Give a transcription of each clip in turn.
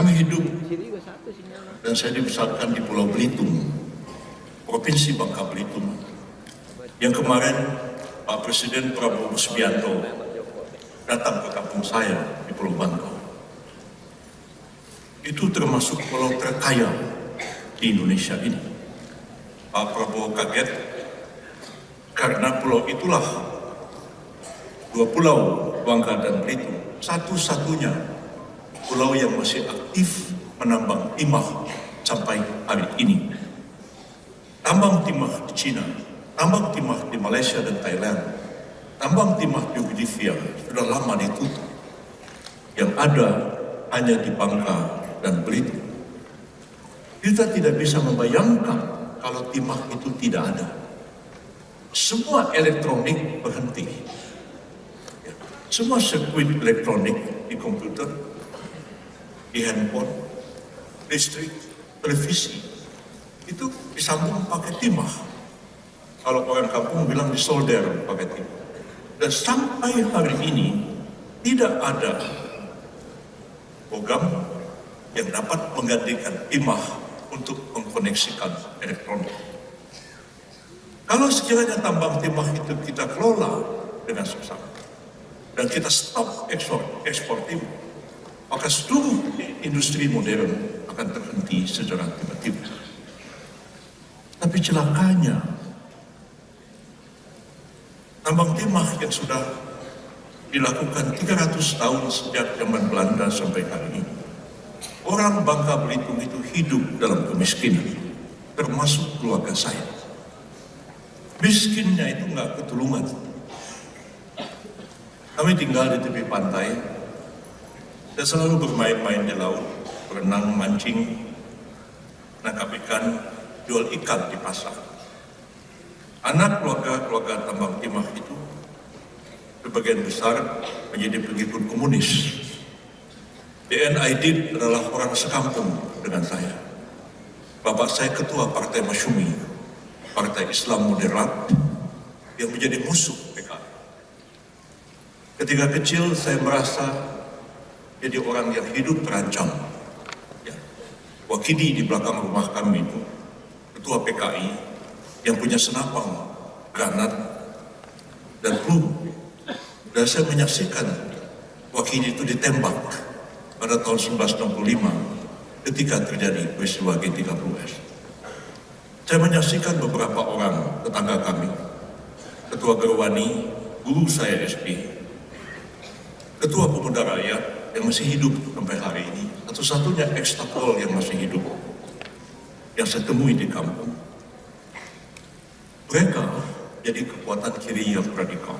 Kami hidup dan saya dibesarkan di Pulau Belitung, Provinsi Bangka Belitung, yang kemarin Pak Presiden Prabowo Subianto datang ke kampung saya di Pulau Bangka. Itu termasuk pulau terkaya di Indonesia ini. Pak Prabowo kaget karena pulau itulah, dua pulau Bangka dan Belitung, satu-satunya pulau yang masih aktif menambang timah sampai hari ini. Tambang timah di Cina, tambang timah di Malaysia dan Thailand, tambang timah di Bolivia sudah lama ditutup. Yang ada hanya di Bangka dan Belitung. Kita tidak bisa membayangkan kalau timah itu tidak ada. Semua elektronik berhenti. Semua sirkuit elektronik di komputer, di handphone, listrik, televisi, itu disambung pakai timah. Kalau orang kampung bilang disolder pakai timah. Dan sampai hari ini tidak ada program yang dapat menggantikan timah untuk mengkoneksikan elektronik. Kalau sekiranya tambang timah itu kita kelola dengan seksama dan kita stop ekspor timah, maka seluruh industri modern akan terhenti secara tiba-tiba. Tapi celakanya, tambang timah yang sudah dilakukan 300 tahun sejak zaman Belanda sampai hari ini, orang Bangka Belitung itu hidup dalam kemiskinan, termasuk keluarga saya. Miskinnya itu nggak ketulungan. Kami tinggal di tepi pantai, saya selalu bermain-main di laut, berenang, mancing, nangkap ikan, jual ikan di pasar. Anak keluarga tambang timah itu sebagian besar menjadi pengikut komunis. D.N. Aidit adalah orang sekampung dengan saya. Bapak saya ketua Partai Masyumi, Partai Islam Moderat, yang menjadi musuh PKI. Ketika kecil saya merasa jadi orang yang hidup terancam. Ya. Wakidi di belakang rumah kami itu, ketua PKI, yang punya senapang, granat, dan peluru. Dan saya menyaksikan Wakidi itu ditembak pada tahun 1965 ketika terjadi peristiwa G30S. Saya menyaksikan beberapa orang tetangga kami, Ketua Gerwani, guru saya SD, Ketua Pemuda Rakyat yang masih hidup sampai hari ini, satu-satunya ekstapol yang masih hidup, yang saya temui di kampung. Mereka jadi kekuatan kiri yang radikal.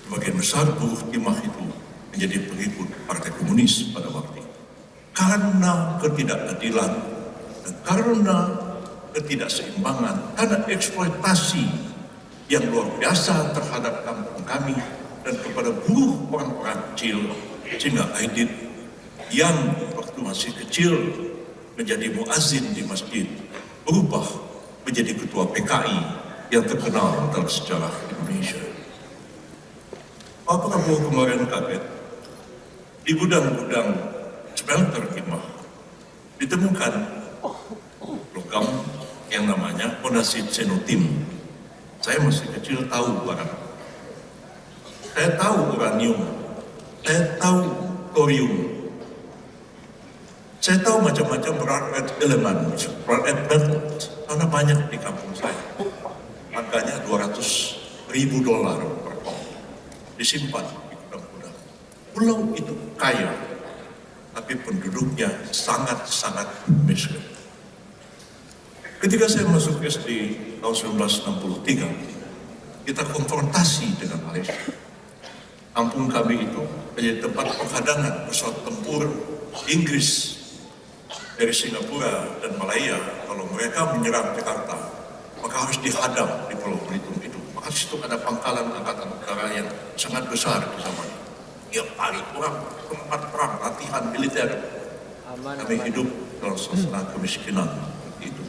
Sebagian besar buruh timah itu menjadi pengikut Partai Komunis pada waktu itu. Karena ketidakadilan dan karena ketidakseimbangan, karena eksploitasi yang luar biasa terhadap kampung kami dan kepada buruh orang-orang kecil, sehingga Aidit yang waktu masih kecil menjadi muazzin di masjid berubah menjadi ketua PKI yang terkenal dalam sejarah Indonesia. Pak Prabowo kemarin kaget, di gudang-gudang smelter timah ditemukan logam yang namanya ponasit xenotim. Saya masih kecil tahu barang. Saya tahu uranium, saya tahu thorium, saya tahu macam-macam rare elemen, rare earth, karena banyak di kampung saya. Harganya $200.000 per ton, disimpan di gudang-gudang. Pulau itu kaya, tapi penduduknya sangat-sangat miskin. Ketika saya masuk SD tahun 1963, kita konfrontasi dengan Malaysia. Kampung kami itu menjadi tempat penghadangan pesawat tempur Inggris dari Singapura dan Malaya. Kalau mereka menyerang Jakarta, maka harus dihadang di Pulau Belitung itu. Maka situ ada pangkalan angkatan udara yang sangat besar di zaman itu. Tiap hari orang tempat perang, latihan militer. Kami hidup dalam suasana kemiskinan itu.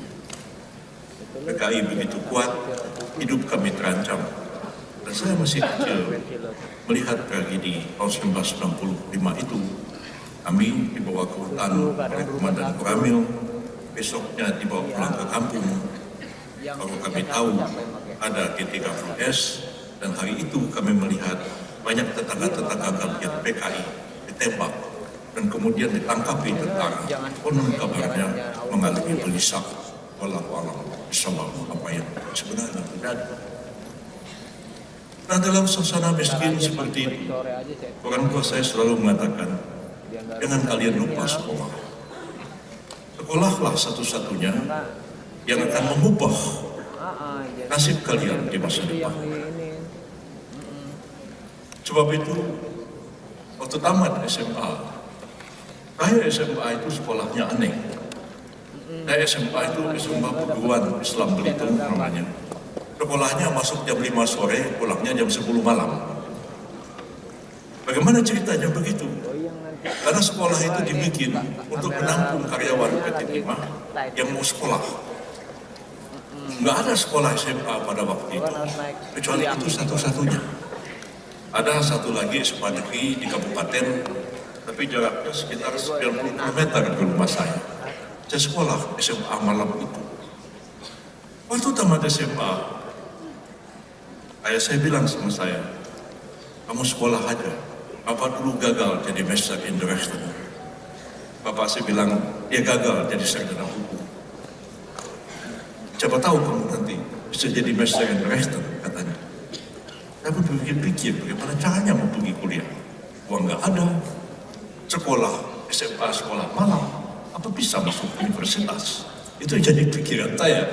PKI begitu kuat, hidup kami terancam. Dan saya masih kecil melihat tragedi tahun 1965 itu. Kami dibawa ke hutan oleh Komandan Koramil, besoknya dibawa pulang ke kampung. Baru kami tahu ada G30S, dan hari itu kami melihat banyak tetangga-tetangga kami yang PKI ditembak dan kemudian ditangkapi tentara. Konon kabarnya mengalami gelisah. Wallahu a'lam bishawab apa yang sebenarnya terjadi. Nah, dalam suasana miskin seperti itu, orang tua saya selalu mengatakan, jangan kalian lupa sekolah. Sekolahlah satu-satunya yang akan mengubah nasib kalian di masa depan. Sebab itu, waktu tamat SMA, saya SMA itu sekolahnya aneh. Saya SMA itu SMA perguruan Islam Belitung namanya. Sekolahnya masuk jam 5 sore, pulangnya jam 10 malam. Bagaimana ceritanya begitu? Karena sekolah itu dibikin untuk menampung karyawan PT Timah yang mau sekolah. Nggak ada sekolah SMA pada waktu itu, kecuali itu satu-satunya. Ada satu lagi SMA negeri di kabupaten, tapi jaraknya sekitar 90 km dari rumah saya. Saya sekolah SMA malam itu. Waktu tamat SMA, ayah saya bilang sama saya, kamu sekolah aja. Bapak dulu gagal jadi Master in the Restaurant. Bapak saya bilang, dia gagal jadi sarjana hukum. Siapa tahu kamu nanti bisa jadi Master in the Restaurant, katanya. Saya pun pikir bagaimana caranya mau pergi kuliah. Uang nggak ada. Sekolah, SMA, sekolah malam. Apa bisa masuk universitas? Itu jadi pikiran saya.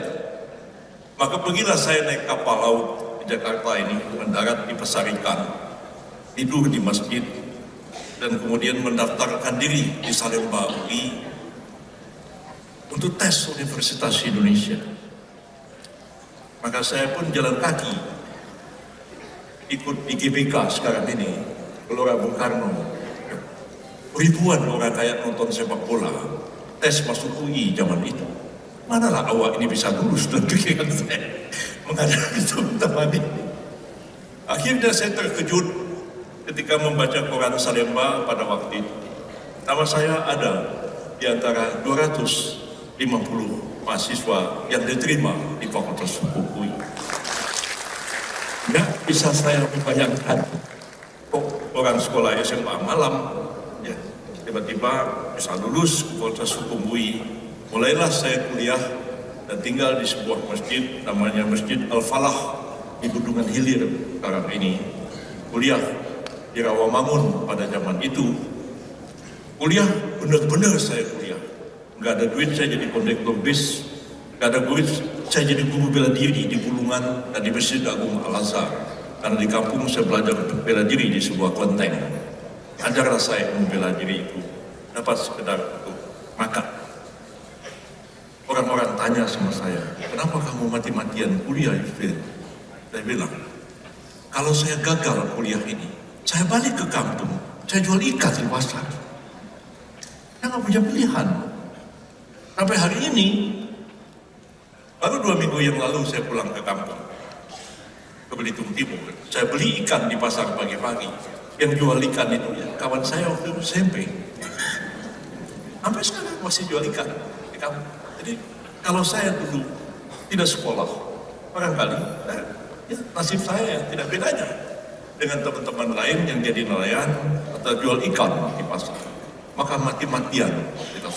Maka pergilah saya naik kapal laut di Jakarta ini, mendarat di Pasarikan, tidur di masjid, dan kemudian mendaftarkan diri di Salemba UI untuk tes Universitas Indonesia. Maka saya pun jalan kaki ikut di GBK sekarang ini, Gelora Bung Karno. Ribuan orang kayak nonton sepak bola, tes masuk UI zaman itu. Manalah awak ini bisa lulus dalam pikiran saya menghadapi teman-teman ini. Akhirnya saya terkejut ketika membaca koran Salemba pada waktu itu. Nama saya ada di antara 250 mahasiswa yang diterima di Fakultas Hukum UI. Nggak bisa saya membayangkan kok orang sekolah SMA malam ya tiba-tiba bisa lulus Fakultas Hukum UI. Mulailah saya kuliah dan tinggal di sebuah masjid namanya Masjid Al-Falah di Bendungan Hilir sekarang ini. Kuliah di Rawamangun pada zaman itu. Kuliah, benar-benar saya kuliah. Nggak ada duit, saya jadi kondektor bis. Nggak ada duit, saya jadi guru bela diri di Bulungan dan di Masjid Agung Al-Azhar. Karena di kampung saya belajar untuk bela diri di sebuah kelenteng. Ajarlah saya membela diri itu. Dapat sekedar itu. Maka orang-orang tanya sama saya, kenapa kamu mati-matian kuliah itu? Saya bilang, kalau saya gagal kuliah ini, saya balik ke kampung, saya jual ikan di pasar. Saya nggak punya pilihan. Sampai hari ini, baru 2 minggu yang lalu saya pulang ke kampung, ke Belitung Timur. Saya beli ikan di pasar pagi-pagi. Yang jual ikan itu ya kawan saya waktu itu SMP. Sampai sekarang masih jual ikan di kampung. Jadi kalau saya dulu tidak sekolah, barangkali ya, nasib saya tidak bedanya dengan teman-teman lain yang jadi nelayan atau jual ikan di pasar. Maka mati-matian kita